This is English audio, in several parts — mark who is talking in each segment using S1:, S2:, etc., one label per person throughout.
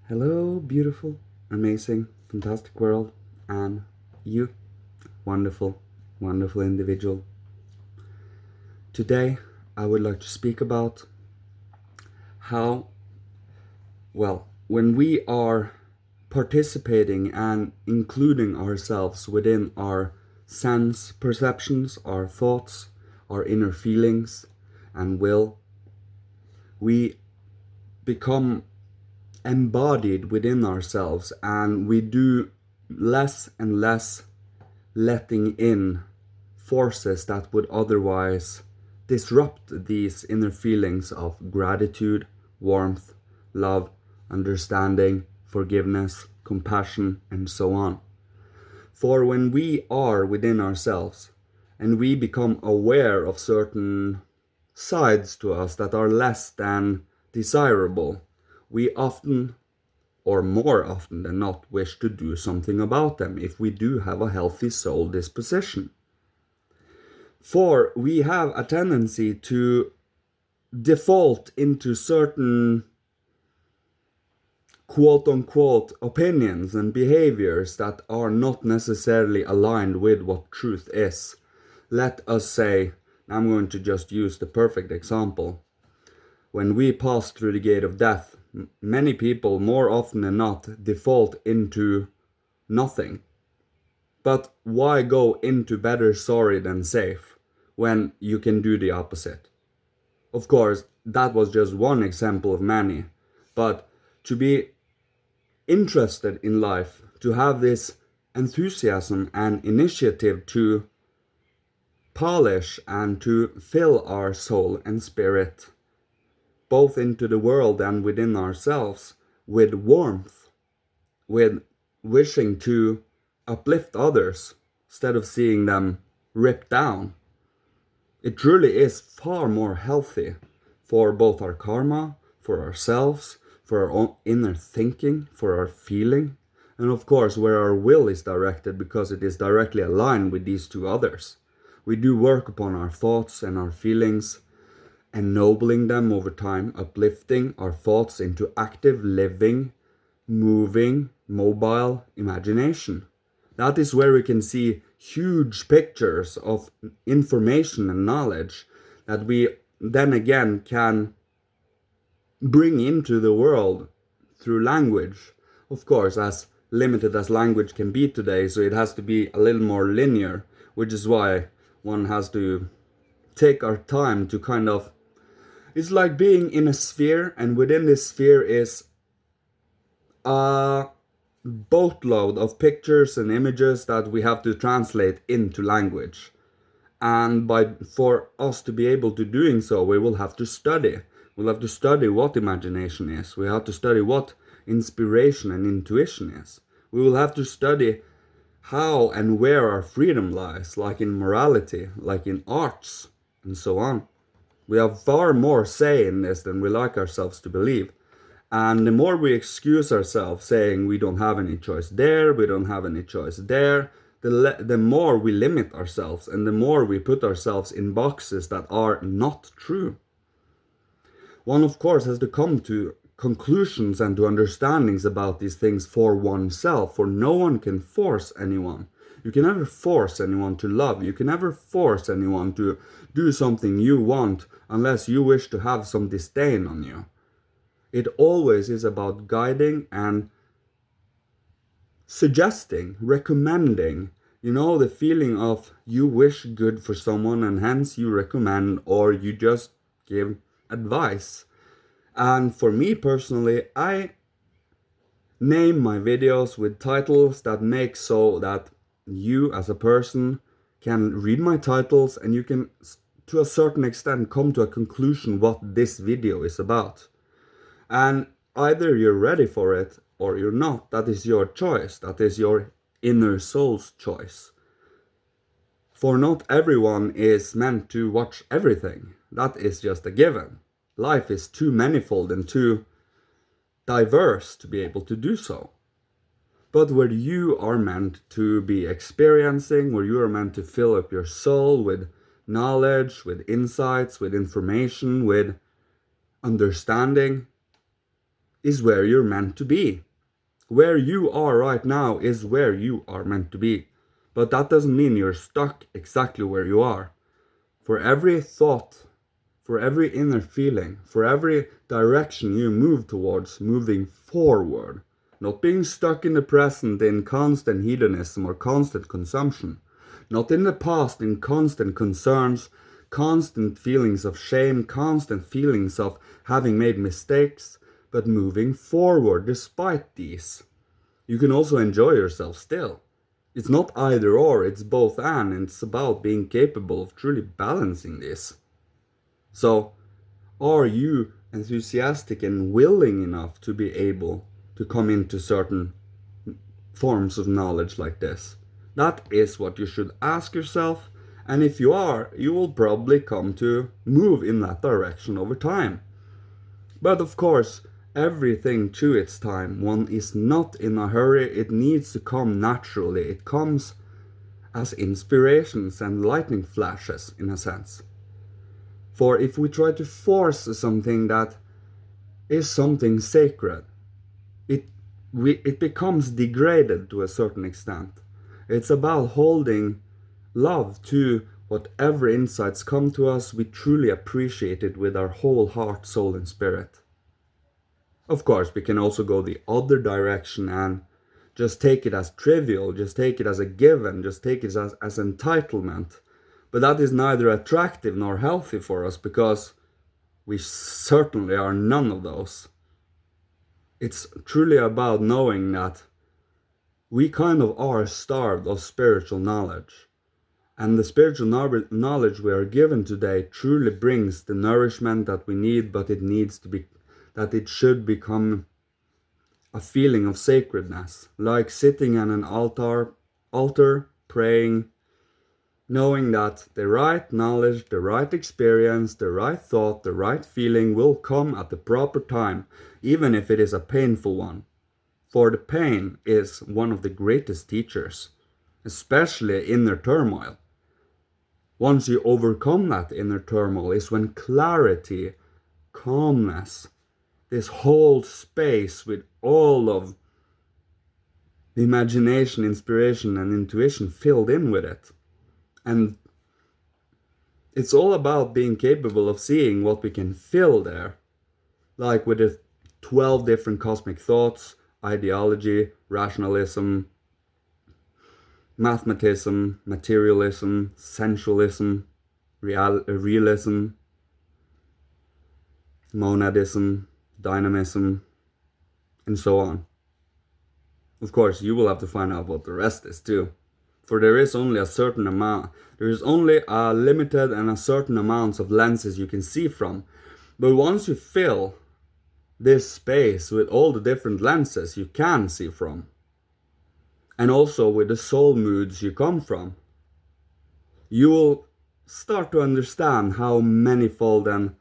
S1: Hello, beautiful, amazing, fantastic world, and you, wonderful, wonderful individual. Today, I would like to speak about how, when we are participating and including ourselves within our sense perceptions, our thoughts, our inner feelings, and will, we become embodied within ourselves and we do less and less letting in forces that would otherwise disrupt these inner feelings of gratitude, warmth, love, understanding, forgiveness, compassion, and so on. For when we are within ourselves and we become aware of certain sides to us that are less than desirable, we often, or more often than not, wish to do something about them if we do have a healthy soul disposition. For we have a tendency to default into certain quote unquote opinions and behaviors that are not necessarily aligned with what truth is. Let us say, I'm going to just use the perfect example. When we pass through the gate of death, many people, more often than not, default into nothing. But why go into better sorry than safe when you can do the opposite? Of course, that was just one example of many, but to be interested in life, to have this enthusiasm and initiative to polish and to fill our soul and spirit, both into the world and within ourselves, with warmth, with wishing to uplift others instead of seeing them ripped down. It truly is far more healthy for both our karma, for ourselves, for our own inner thinking, for our feeling, and of course where our will is directed, because it is directly aligned with these two others. We do work upon our thoughts and our feelings, ennobling them over time, uplifting our thoughts into active, living, moving, mobile imagination. That is where we can see huge pictures of information and knowledge that we then again can bring into the world through language. Of course, as limited as language can be today, so it has to be a little more linear, which is why one has to take our time to kind of, it's like being in a sphere, and within this sphere is a boatload of pictures and images that we have to translate into language. And for us to be able to doing so, we will have to study. We'll have to study what imagination is. We have to study what inspiration and intuition is. We will have to study how and where our freedom lies, like in morality, like in arts, and so on. We have far more say in this than we like ourselves to believe. And the more we excuse ourselves, saying we don't have any choice there, we don't have any choice there, the more we limit ourselves and the more we put ourselves in boxes that are not true. One, of course, has to come to conclusions and to understandings about these things for oneself, for no one can force anyone. You can never force anyone to love. You can never force anyone to do something you want unless you wish to have some disdain on you. It always is about guiding and suggesting, recommending. You know, the feeling of you wish good for someone and hence you recommend, or you just give advice. And for me personally, I name my videos with titles that make so that you as a person can read my titles and you can, to a certain extent, come to a conclusion what this video is about. And either you're ready for it or you're not. That is your choice. That is your inner soul's choice. For not everyone is meant to watch everything. That is just a given. Life is too manifold and too diverse to be able to do so. But where you are meant to be experiencing, where you are meant to fill up your soul with knowledge, with insights, with information, with understanding, is where you're meant to be. Where you are right now is where you are meant to be. But that doesn't mean you're stuck exactly where you are. For every thought, for every inner feeling, for every direction you move towards, moving forward, not being stuck in the present in constant hedonism or constant consumption, not in the past in constant concerns, constant feelings of shame, constant feelings of having made mistakes, but moving forward despite these. You can also enjoy yourself still. It's not either or, it's both and it's about being capable of truly balancing this. So, are you enthusiastic and willing enough to be able to come into certain forms of knowledge like this? That is what you should ask yourself, and if you are, you will probably come to move in that direction over time. But of course, everything to its time. One is not in a hurry, it needs to come naturally. It comes as inspirations and lightning flashes, in a sense. For if we try to force something that is something sacred, it becomes degraded to a certain extent. It's about holding love to whatever insights come to us. We truly appreciate it with our whole heart, soul, and spirit. Of course, we can also go the other direction and just take it as trivial, just take it as a given, just take it as entitlement. But that is neither attractive nor healthy for us, because we certainly are none of those. It's truly about knowing that we kind of are starved of spiritual knowledge. And the spiritual knowledge we are given today truly brings the nourishment that we need, but it should become a feeling of sacredness, like sitting on an altar praying, knowing that the right knowledge, the right experience, the right thought, the right feeling will come at the proper time, even if it is a painful one. For the pain is one of the greatest teachers, especially inner turmoil. Once you overcome that inner turmoil is when clarity, calmness, this whole space with all of the imagination, inspiration, and intuition filled in with it. And it's all about being capable of seeing what we can fill there. Like with the 12 different cosmic thoughts, ideology, rationalism, mathematism, materialism, sensualism, realism, monadism, dynamism, and so on. Of course, you will have to find out what the rest is too. For there is only a certain amount, there is only a limited and a certain amounts of lenses you can see from. But once you fill this space with all the different lenses you can see from, and also with the soul moods you come from, you will start to understand how manifold and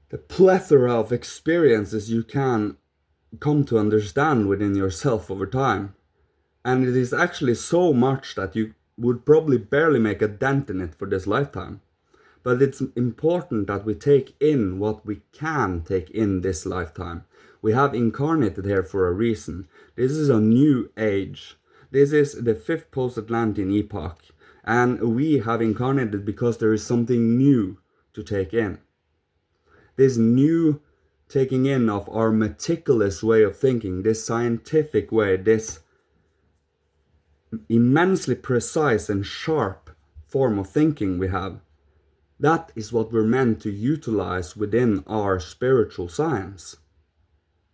S1: the plethora of experiences you can come to understand within yourself over time. And it is actually so much that you would probably barely make a dent in it for this lifetime. But it's important that we take in what we can take in this lifetime. We have incarnated here for a reason. This is a new age. This is the 5th post-Atlantean epoch. And we have incarnated because there is something new to take in. This new taking in of our meticulous way of thinking, this scientific way, this immensely precise and sharp form of thinking we have, that is what we're meant to utilize within our spiritual science.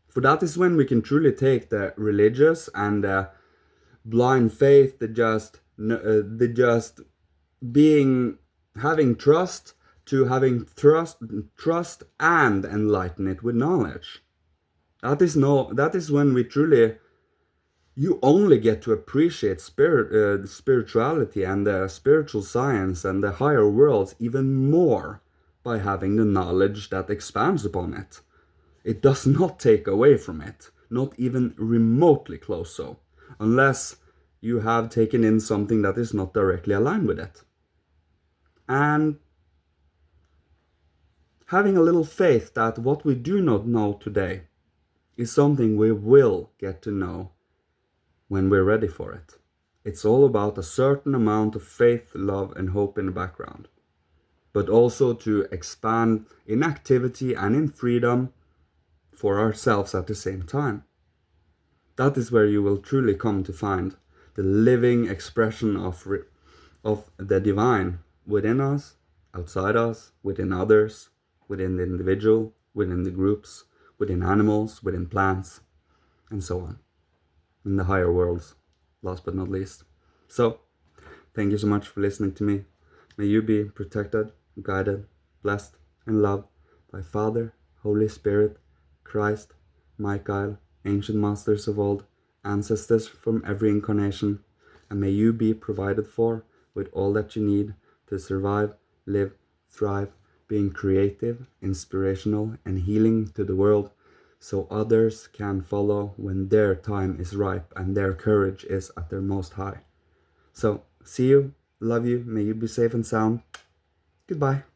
S1: For that is when we can truly take the religious and the blind faith, the just having trust, to having trust and enlighten it with knowledge. That is when we truly, you only get to appreciate spirituality and the spiritual science and the higher worlds even more by having the knowledge that expands upon it. It does not take away from it, not even remotely close so, unless you have taken in something that is not directly aligned with it. And having a little faith that what we do not know today is something we will get to know when we're ready for it. It's all about a certain amount of faith, love, and hope in the background, but also to expand in activity and in freedom for ourselves at the same time. That is where you will truly come to find the living expression of the divine within us, outside us, within others, within the individual, within the groups, within animals, within plants, and so on, in the higher worlds, last but not least. So, thank you so much for listening to me. May you be protected, guided, blessed, and loved by Father, Holy Spirit, Christ, Michael, ancient masters of old, ancestors from every incarnation, and may you be provided for with all that you need to survive, live, thrive, being creative, inspirational, and healing to the world, so others can follow when their time is ripe and their courage is at their most high. So, see you, love you, may you be safe and sound. Goodbye.